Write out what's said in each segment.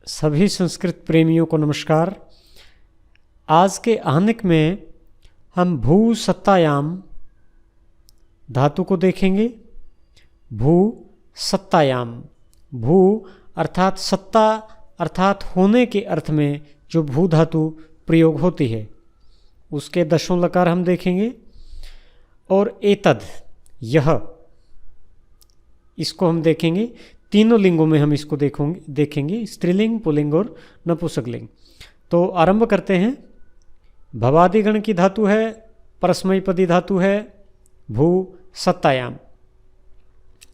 सभी संस्कृत प्रेमियों को नमस्कार। आज के आहनिक में हम भू सत्तायाम धातु को देखेंगे। भू सत्तायाम, भू अर्थात सत्ता अर्थात होने के अर्थ में जो भू धातु प्रयोग होती है उसके दशों लकार हम देखेंगे। और एतद, यह, इसको हम देखेंगे। तीनों लिंगों में हम इसको देखेंगे, स्त्रीलिंग, पुल्लिंग और नपुंसकलिंग। तो आरंभ करते हैं। भवादिगण की धातु है, परस्मैपदी धातु है भू सत्तायाम।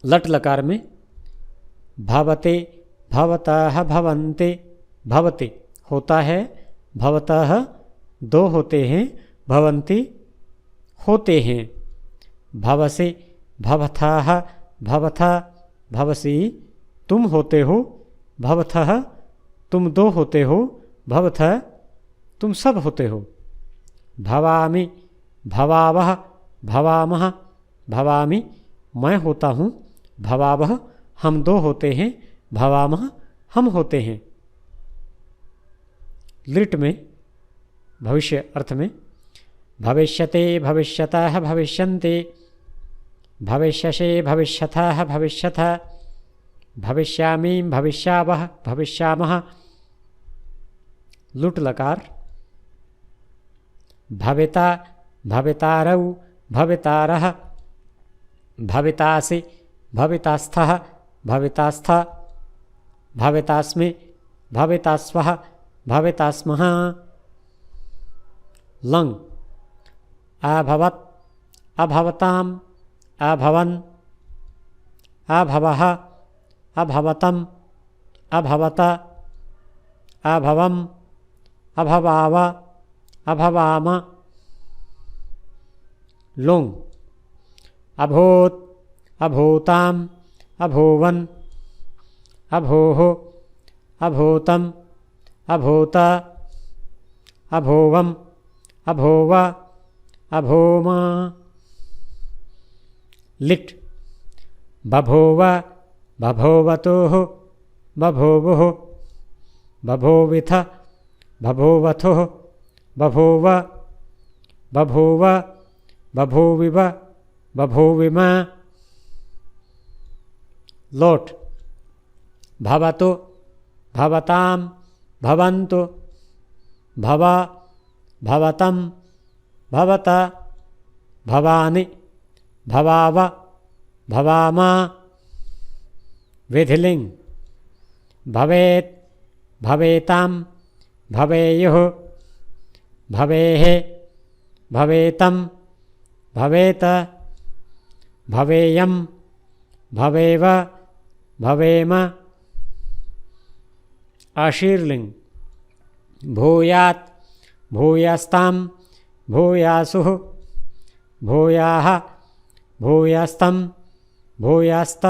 लट लकार में भवते, भवतः, भवन्ते, भवते होता है, भवतः दो होते हैं, भवन्ति होते हैं, भवसे, भवथः, भवथा, भवसी तुम होते हो, भवथः तुम दो होते हो, भवथः तुम सब होते हो, भवामि, भवावः, भवामः, भवामि मैं होता हूँ, भवावः हम दो होते हैं, भवामः हम होते हैं। लिट में भविष्य अर्थ में भविष्यते, भविष्यतः, भविष्यन्ते, भविष्यसे, भविष्यथः, भविष्यथ, भविष्यामि, भविष्यावः, भविष्यामः। लुट लकार भविता, भवितारौ, भवितारः, भवितासि, भवितास्थः, भवितास्थ, भवितास्मि, भवितास्वः, भवितास्मः। लंग अभवत्, अभवताम्, अभवन्, अभवः, अभवतम्, अभवत, अभवम्, अभवाव, अभवाम। लुङ् अभूत्, अभूताम्, अभूवन्, अभूः, अभूतम्, अभूत, अभूवम्, अभूव, अभूम। लिट् बभूव, बभूवतुः, बभूवुः, बभूविथ, बभूवथुः, बभूव, बभूव, बभूविव, बभूविम। लोट भवतु, भवताम्, भवन्तु, भव, भवतम्, भवत, भवानि, भवाव, भवामा। विधिलिंग भवेत्, भवेताम्, भवेयुः, भवेः, भवेतम्, भवेत, भवेयम्, भवेव, भवेम। आशीर्लिंग भूयात्, भूयास्ताम्, भूयासुः, भूयाः, भूयास्तम्, भूयास्त,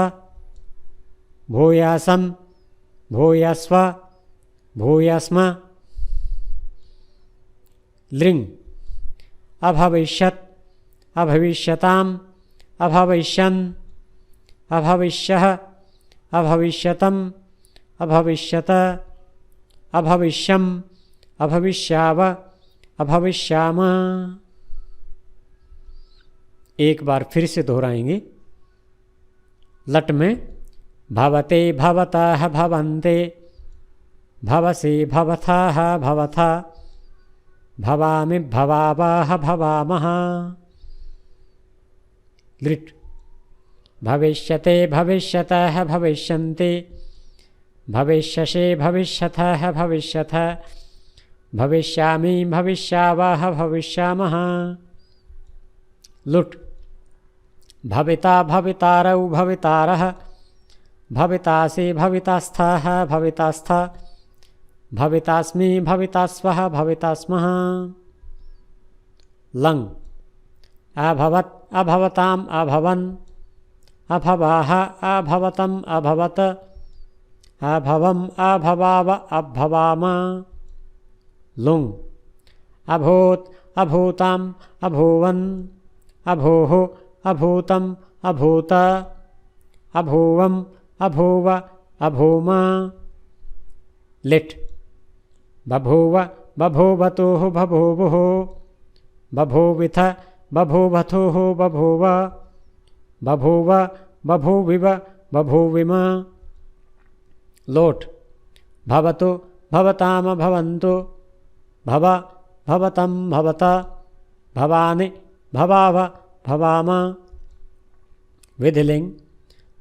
भूयासम्, भूयास्व, भूयास्म। लिंग अभविष्यत्, अभविष्यताम्, अभविष्यन्, अभविष्यः, अभविष्यतम्, अभविष्यत, अभविष्यम्, अभविष्याव, अभविष्याम। एक बार फिर से दोहराएंगे। लट में भवते, भवतः, भवन्ते, भवसि, भवथः, भवथा, भवामि, भवावः, भवामः। लिट् भविष्यते, भविष्यतः, भविष्यन्ति, भविष्यसे, भविष्यथः, भविष्यथ, भविष्यामि, भविष्यावः, भविष्यामः। लुट् भविता, भवितारौ, भवितारः, भवितासि, भवितास्थः, भवितास्थ, भवितास्मि, भवितास्वः, भवितास्मः। लङ् अभवत्, अभवताम्, अभवन्, अभवाः, अभवतम्, अभवत, अभवम्, अभवाव, अभवाम। लुङ् अभूत्, अभूताम्, अभूवन्, अभूः, अभूतम्, अभूत, अभूवम्, अभूव, अभूम। लिट। बभूव बभूवतुः बभूवुः, बभूविथ बभूवथुः बभूव, बभूव बभूविव बभूविम। लोट। भवतु भवताम भवन्तु, भव भवतं भवत, भवानि भवाव भवाम। विधिलिंग।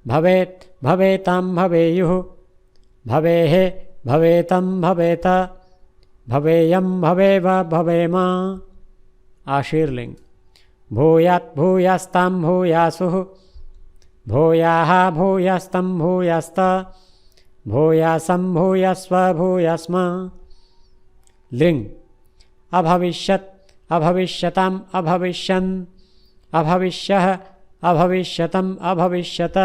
भवेत् भवेतां भवेयुः, भवेः भवेतं भवेत, भवेयं भवेव भवेम। आशीर्लिंग। भूयात् भूयास्तां भूयासुः, भूयाः भूयास्तं भूयास्त, भूयासं भूयस्व भूयस्म। लिंग। अभविष्यत् अभविष्यताम् अभविष्यन्, अभविष्यः अभविष्यतम् अभविष्यत,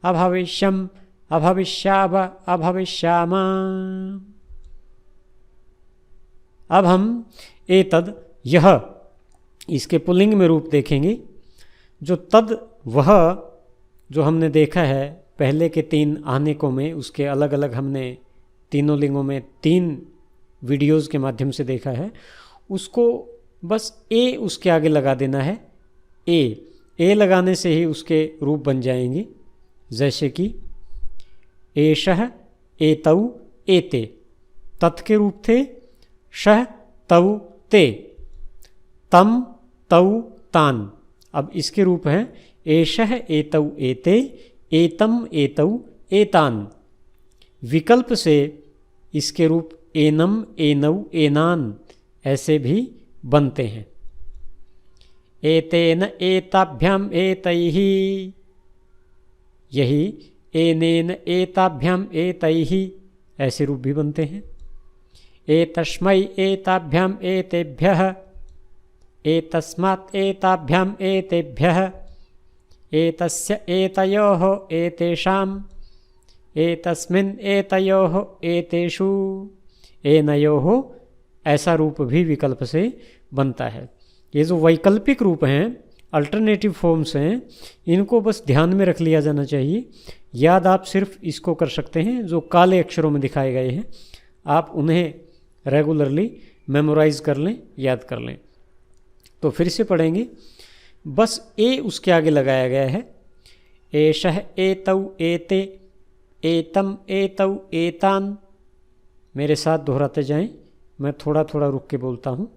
अभविष्यम् अभविष्याव अभविष्याम। अब हम एतद यह इसके पुल्लिंग में रूप देखेंगे। जो तद वह जो हमने देखा है पहले के 3 आनेकों में, उसके अलग अलग हमने तीनों लिंगों में 3 वीडियोज़ के माध्यम से देखा है, उसको बस ए उसके आगे लगा देना है। ए लगाने से ही उसके रूप बन जाएंगे। जैसे कि एषः एतौ एते, तत् के रूप थे शह तौ ते, तम तौ तान। अब इसके रूप हैं एषः एतौ एते, एतम एतौ एतान। विकल्प से इसके रूप एनम एनौ एनान ऐसे भी बनते हैं। एतेन एताभ्याम एतैः, यही एनेन एताभ्याम एतैः ऐसे रूप भी बनते हैं। एतस्मै एताभ्याम एतेभ्यः, एतस्मात् एताभ्याम एतेभ्यः, एतस्य एतयोः एतेषाम्, एतस्मिन् एतयोः एतेषु, एनयोः ऐसा रूप भी विकल्प से बनता है। ये जो वैकल्पिक रूप हैं, अल्टरनेटिव फॉर्म्स हैं, इनको बस ध्यान में रख लिया जाना चाहिए। याद आप सिर्फ इसको कर सकते हैं जो काले अक्षरों में दिखाए गए हैं, आप उन्हें रेगुलरली मेमोराइज कर लें, याद कर लें। तो फिर से पढ़ेंगे। बस ए उसके आगे लगाया गया है। एषः एतौ एते, एतम एतौ एतान। मेरे साथ दोहराते जाएं, मैं थोड़ा थोड़ा रुक के बोलता हूँ।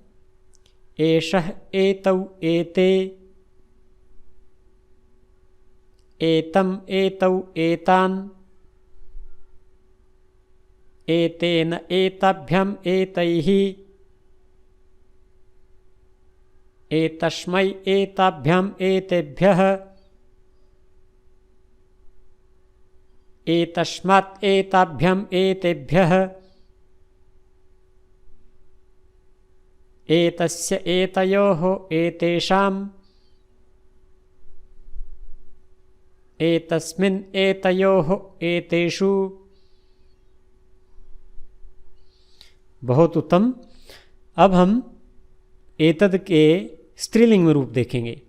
एषः एतौ एते, एतम एतौ एतान, एतेन एताभ्याम एतैः, एतस्मै एताभ्याम एतेभ्यः, एतस्मात् एताभ्याम एतेभ्यः, एतस्य एतयोः एतेषाम्, एतस्मिन् एतयोः एतेषु। बहुत उत्तम। अब हम एतद के स्त्रीलिंग में रूप देखेंगे।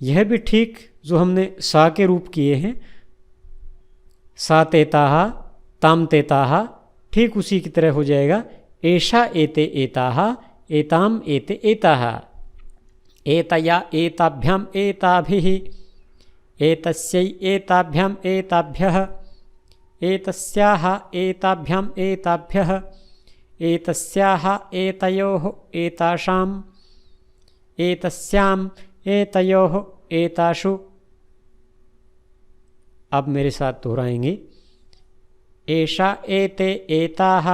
यह भी ठीक जो हमने सा के रूप किए हैं, सा तेताः ताम तेताः, ठीक उसी की तरह हो जाएगा। एषा एते एताः, एताम एते एताः, एतया एताभ्याम एताभिः, एतस्यै एताभ्याम एताभ्यः, एतस्याः एताभ्याम एताभ्यः, एतस्याः एतयोः एतासाम्, एतस्याम् एतयोः एतासु। अब मेरे साथ दोहराएंगे। एषा एते एताः,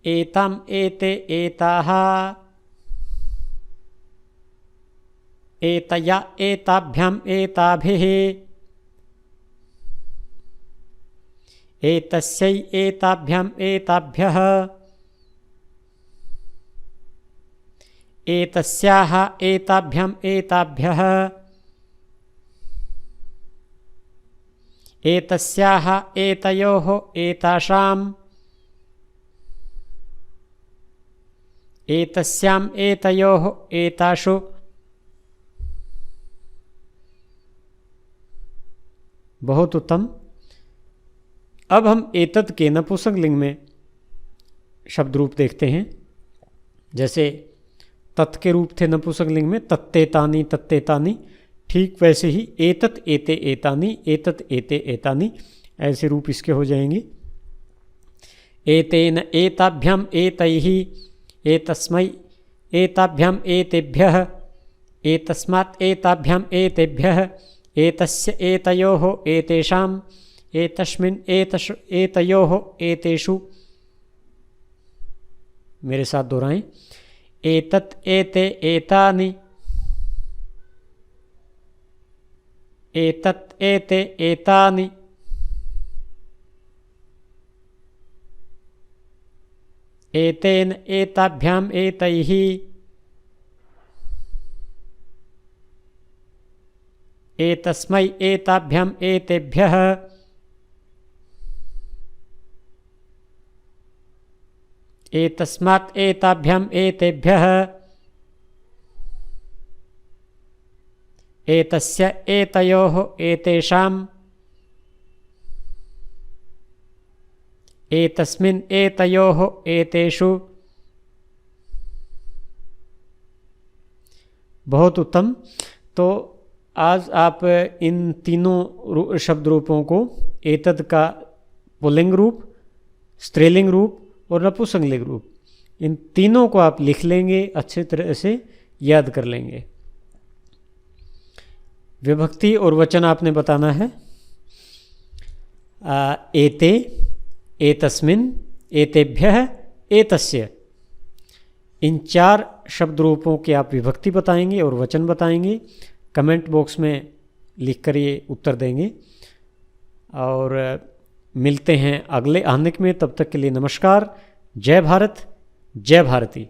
एताम् एते एताः, एतया एताभ्याम एताभिः, एतस्यै एताभ्याम एताभ्यः, एतस्याः एताभ्याम एताभ्यः, एतस्याः एतयोः एतासाम्, एतस्याम् एतयोः एतासु। बहुत उत्तम। अब हम एतत् के नपुंसकलिंग में शब्द रूप देखते हैं। जैसे तत् के रूप थे नपुंसकलिंग में तत्तेतानि तत्तेतानि, ठीक वैसे ही एतत् एते एतानि एतत् एते एतानि, ऐसे रूप इसके हो जाएंगे। एतेन एताभ्याम एतैः, एतस्मै एताभ्याम एतेभ्यः, एतस्मात् एताभ्याम एतेभ्यः, एतस्य एतयोः एतेषाम्, एतस्मिन् एतयोः एतेषु। मेरे साथ दोहराएं। एतत् एते एतानि, एतत् एते एतानि, एतेन एताभ्याम एतैः, एतस्मै एताभ्याम एतेभ्यः, एतस्मात् एताभ्याम एतेभ्यः, एतस्य एतयोः एतेषाम्, एतस्मिन् एतयोः एतेषु। बहुत उत्तम। तो आज आप इन तीनों शब्द रूपों को, एतद का पुल्लिंग रूप, स्त्रीलिंग रूप और नपुंसकलिंग रूप, इन तीनों को आप लिख लेंगे, अच्छे तरह से याद कर लेंगे। विभक्ति और वचन आपने बताना है। एते, एतस्मिन्, एतेभ्यः, एतस्य, इन 4 शब्द रूपों की आप विभक्ति बताएंगे और वचन बताएंगे। कमेंट बॉक्स में लिख कर ये उत्तर देंगे। और मिलते हैं अगले आहनिक में। तब तक के लिए नमस्कार। जय भारत, जय भारती।